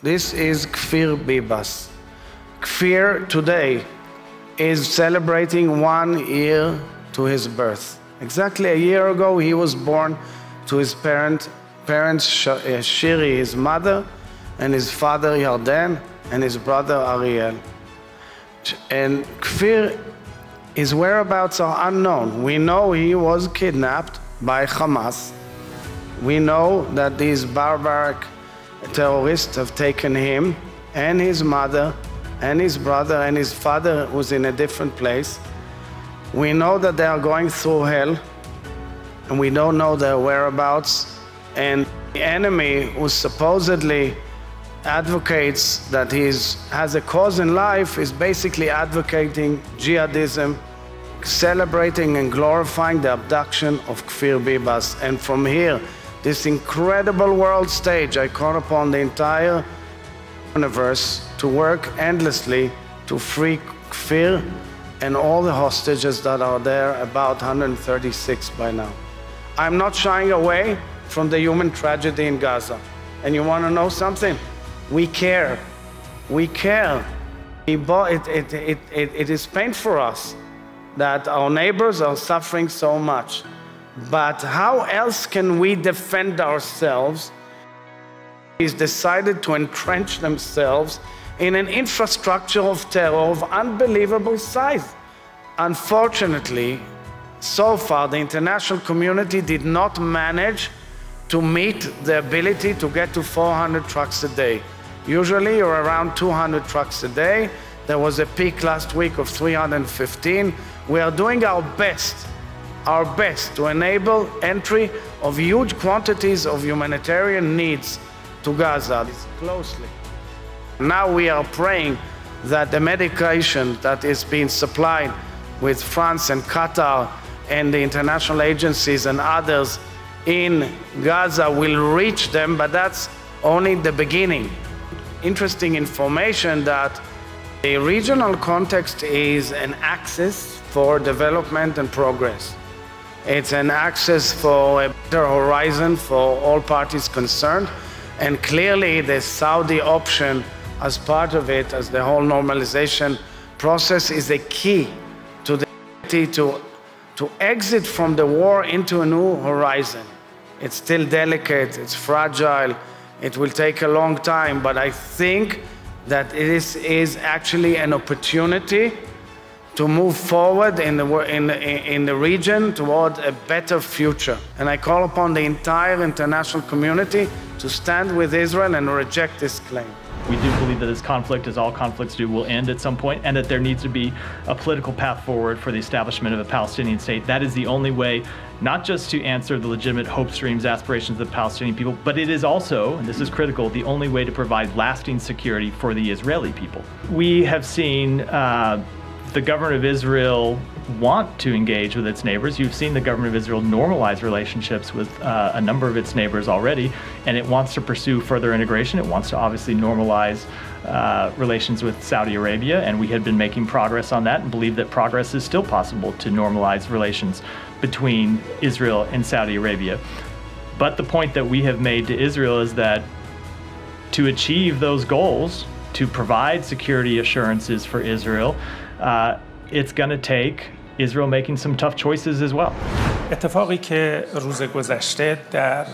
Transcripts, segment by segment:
This is Kfir Bibas. Kfir today is celebrating 1 year to his birth. Exactly a year ago, he was born to his parents, Shiri, his mother, and his father, Yarden, and his brother, Ariel. And Kfir, his whereabouts are unknown. We know he was kidnapped by Hamas. We know that these barbaric terrorists have taken him and his mother and his brother and his father, who's in a different place. We know that they are going through hell, and we don't know their whereabouts. And the enemy, who supposedly advocates that he has a cause in life, is basically advocating jihadism, celebrating and glorifying the abduction of Kfir Bibas. And from here, this incredible world stage, I call upon the entire universe to work endlessly to free Kfir and all the hostages that are there, about 136 by now. I'm not shying away from the human tragedy in Gaza. And you want to know something? We care. We care. It is painful for us that our neighbors are suffering so much. But how else can we defend ourselves? He's decided to entrench themselves in an infrastructure of terror of unbelievable size. Unfortunately, so far, the international community did not manage to meet the ability to get to 400 trucks a day. Usually, you're around 200 trucks a day. There was a peak last week of 315. We are doing our best to enable entry of huge quantities of humanitarian needs to Gaza closely. Now we are praying that the medication that is being supplied with France and Qatar and the international agencies and others in Gaza will reach them, but that's only the beginning. Interesting information that the regional context is an axis for development and progress. It's an access for a better horizon for all parties concerned, and clearly the Saudi option as part of it, as the whole normalization process, is a key to the ability to exit from the war into a new horizon. It's still delicate, it's fragile, it will take a long time, but I think that this is actually an opportunity to move forward in the region toward a better future. And I call upon the entire international community to stand with Israel and reject this claim. We do believe that this conflict, as all conflicts do, will end at some point, and that there needs to be a political path forward for the establishment of a Palestinian state. That is the only way, not just to answer the legitimate hopes, dreams, aspirations of the Palestinian people, but it is also, and this is critical, the only way to provide lasting security for the Israeli people. We have seen the government of Israel want to engage with its neighbors. You've seen the government of Israel normalize relationships with a number of its neighbors already, and it wants to pursue further integration. It wants to obviously normalize relations with Saudi Arabia, and we had been making progress on that and believe that progress is still possible to normalize relations between Israel and Saudi Arabia. But the point that we have made to Israel is that to achieve those goals, to provide security assurances for Israel, it's going to take Israel making some tough choices as well. اتفاقی که روز گذشته در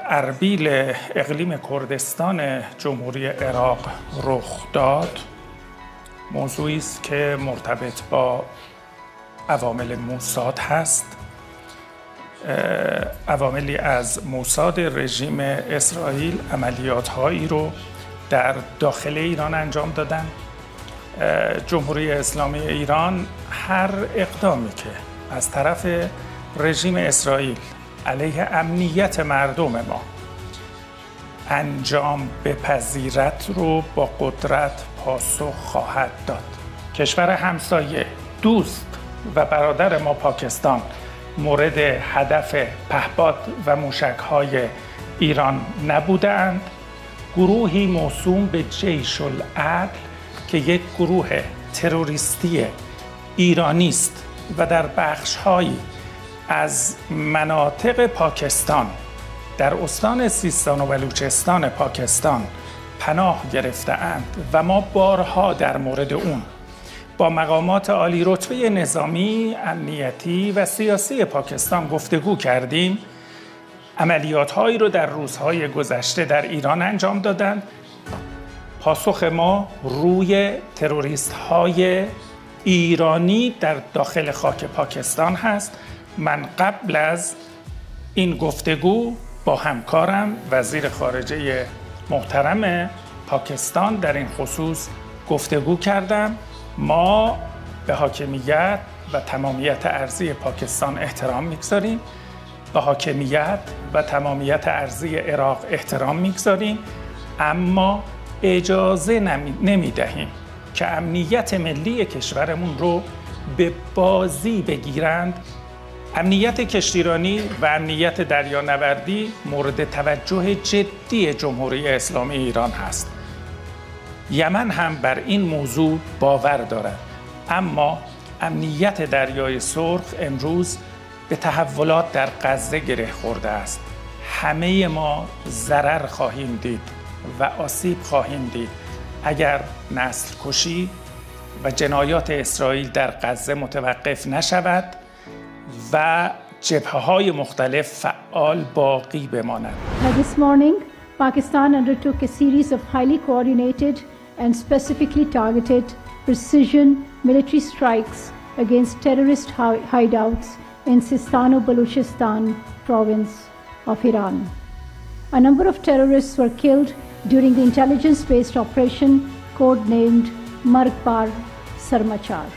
اربیل اقلیم کردستان جمهوری عراق رخ داد موضوعی است که مرتبط با عوامل موساد هست. عواملی از موساد رژیم اسرائیل عملیات‌هایی رو در داخل ایران انجام دادن. جمهوری اسلامی ایران هر اقدامی که از طرف رژیم اسرائیل علیه امنیت مردم ما انجام بپذیرد رو با قدرت پاسخ خواهد داد. کشور همسایه، دوست و برادر ما پاکستان مورد هدف پهپاد و موشک‌های ایران نبودند. گروهی موسوم به جیش العدل که یک گروه تروریستی ایرانی است و در بخش‌هایی از مناطق پاکستان در استان سیستان و بلوچستان پاکستان پناه گرفته‌اند و ما بارها در مورد اون با مقامات عالی رتبه نظامی، امنیتی و سیاسی پاکستان گفتگو کردیم، عملیات‌هایی رو در روزهای گذشته در ایران انجام دادند. پاسخ ما روی تروریست‌های ایرانی در داخل خاک پاکستان هست. من قبل از این گفتگو با همکارم وزیر خارجه محترم پاکستان در این خصوص گفتگو کردم. ما به حاکمیت و تمامیت ارضی پاکستان احترام میگذاریم، به حاکمیت و تمامیت ارضی عراق احترام میگذاریم، اما اجازه نمیدهیم که امنیت ملی کشورمون رو به بازی بگیرند. امنیت کشتیرانی و امنیت دریانوردی مورد توجه جدی جمهوری اسلامی ایران هست. یمن هم بر این موضوع باور دارد، اما امنیت دریای سرخ امروز به تحولات در غزه گره خورده است. همه ما ضرر خواهیم دید و آسیب خواهیم دید اگر نسل کشی و جنایات اسرائیل در غزه متوقف نشود و جبهه‌های مختلف فعال باقی بمانند. This morning, Pakistan undertook a series of highly coordinated and specifically targeted precision military strikes against terrorist hideouts in Sistan-o-Baluchistan province of Iran. A number of terrorists were killed during the intelligence-based operation codenamed Margbar Sarmachar.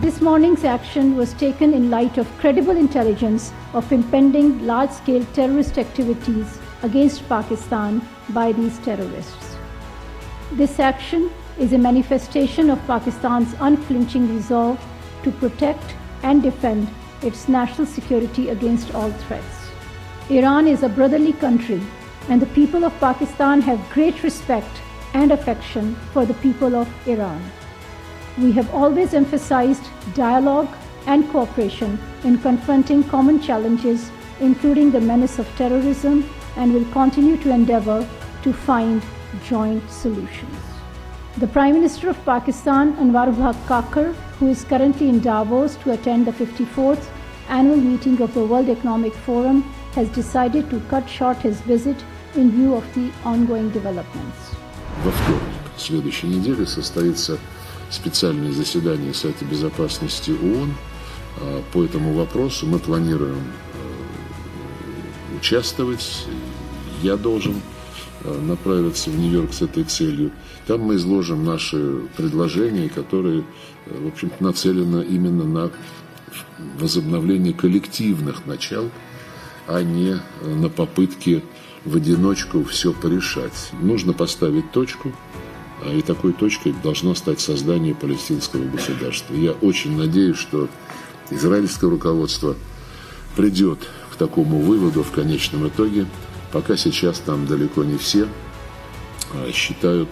This morning's action was taken in light of credible intelligence of impending large-scale terrorist activities against Pakistan by these terrorists. This action is a manifestation of Pakistan's unflinching resolve to protect and defend its national security against all threats. Iran is a brotherly country, and the people of Pakistan have great respect and affection for the people of Iran. We have always emphasized dialogue and cooperation in confronting common challenges, including the menace of terrorism, and will continue to endeavor to find joint solutions. The Prime Minister of Pakistan, Anwarul Kakar, who is currently in Davos to attend the 54th annual meeting of the World Economic Forum, has decided to cut short his visit in view of the ongoing developments. Во вторник следующей недели состоится специальное заседание Совета Безопасности ООН по этому вопросу. Мы планируем участвовать. Я должен направиться в Нью-Йорк с этой целью. Там мы изложим наши предложения, которые, в общем-то, нацелены именно на возобновление коллективных начал, а не на попытки в одиночку все порешать. Нужно поставить точку, и такой точкой должно стать создание палестинского государства. Я очень надеюсь, что израильское руководство придет к такому выводу в конечном итоге. Пока сейчас там далеко не все считают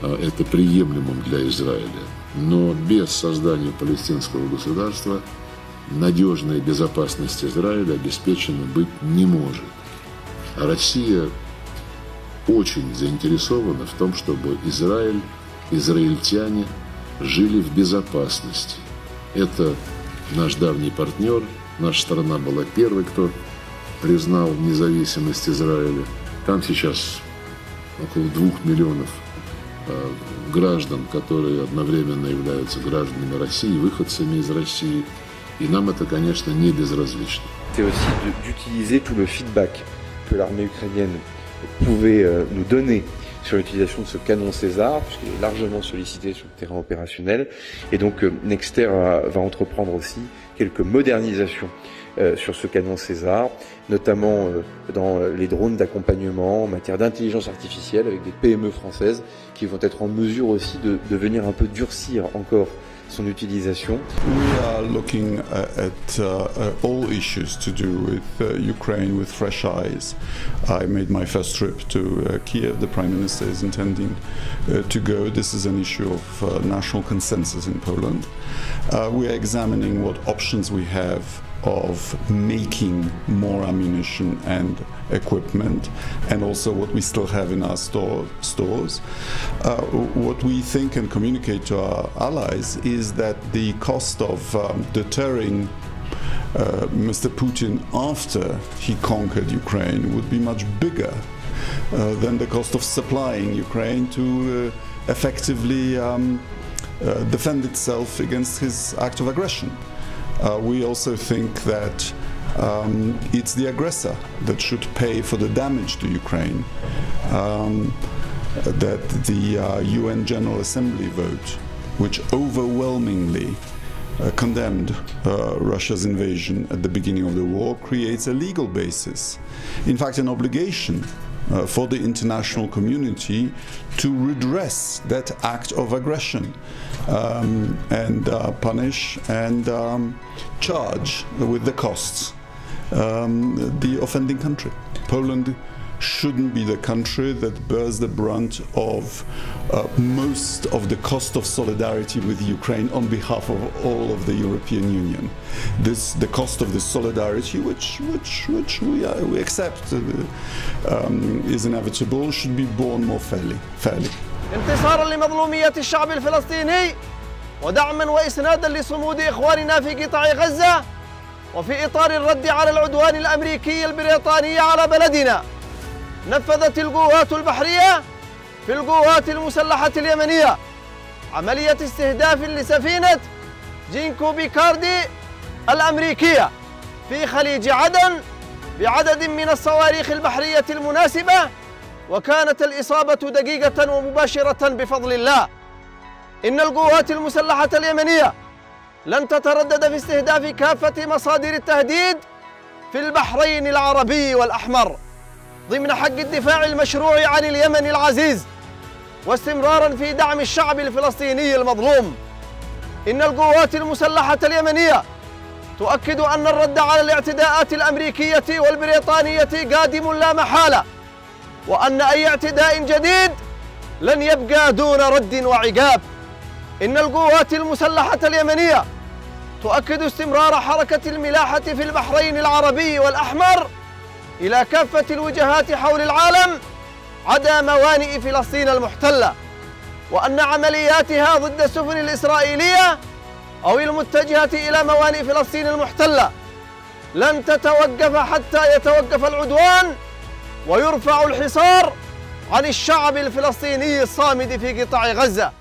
это приемлемым для Израиля. Но без создания палестинского государства надежная безопасность Израиля обеспечена быть не может. А Россия очень заинтересована в том, чтобы Израиль, израильтяне жили в безопасности. Это наш давний партнер. Наша страна была первой, кто признал независимость Израиля. Там сейчас около 2 миллионов граждан, которые одновременно являются гражданами России, выходцами из России. И нам это, конечно, не безразлично. C'est aussi d'utiliser tout le feedback que l'armée ukrainienne pouvait nous donner sur l'utilisation de ce canon César, puisqu'il est largement sollicité sur le terrain opérationnel. Et donc Nexter va entreprendre aussi quelques modernisations sur ce canon César, notamment dans les drones d'accompagnement en matière d'intelligence artificielle avec des PME françaises qui vont être en mesure aussi de venir un peu durcir encore son utilisation. We are looking at all issues to do with Ukraine with fresh eyes. I made my first trip to Kiev. The Prime Minister is intending to go. This is an issue of national consensus in Poland. We are examining what options we have of making more ammunition and equipment, and also what we still have in our stores. What we think and communicate to our allies is that the cost of deterring Mr. Putin after he conquered Ukraine would be much bigger than the cost of supplying Ukraine to effectively defend itself against his act of aggression. We also think that it's the aggressor that should pay for the damage to Ukraine. That the UN General Assembly vote, which overwhelmingly condemned Russia's invasion at the beginning of the war, creates a legal basis, in fact an obligation for the international community to redress that act of aggression and punish and charge with the costs the offending country. Poland shouldn't be the country that bears the brunt of most of the cost of solidarity with Ukraine on behalf of all of the European Union. The cost of this solidarity, which we accept is inevitable, should be borne more fairly. انتصارا لمظلومية الشعب الفلسطيني ودعما وإسنادا لصمود إخواننا في قطاع غزة، وفي إطار الرد على العدوان الأمريكي البريطاني على بلدنا، نفذت القوات البحرية في القوات المسلحة اليمنية عملية استهداف لسفينة جينكو بيكاردي الأمريكية في خليج عدن بعدد من الصواريخ البحرية المناسبة، وكانت الإصابة دقيقة ومباشرة بفضل الله. إن القوات المسلحة اليمنية لن تتردد في استهداف كافة مصادر التهديد في البحرين العربي والأحمر ضمن حق الدفاع المشروع عن اليمن العزيز، واستمرارا في دعم الشعب الفلسطيني المظلوم. إن القوات المسلحة اليمنية تؤكد أن الرد على الاعتداءات الأمريكية والبريطانية قادم لا محالة، وأن أي اعتداء جديد لن يبقى دون رد وعقاب. إن القوات المسلحة اليمنية تؤكد استمرار حركة الملاحة في البحرين العربي والأحمر إلى كافة الوجهات حول العالم عدا موانئ فلسطين المحتلة، وأن عملياتها ضد السفن الإسرائيلية أو المتجهة إلى موانئ فلسطين المحتلة لن تتوقف حتى يتوقف العدوان ويرفع الحصار عن الشعب الفلسطيني الصامد في قطاع غزة.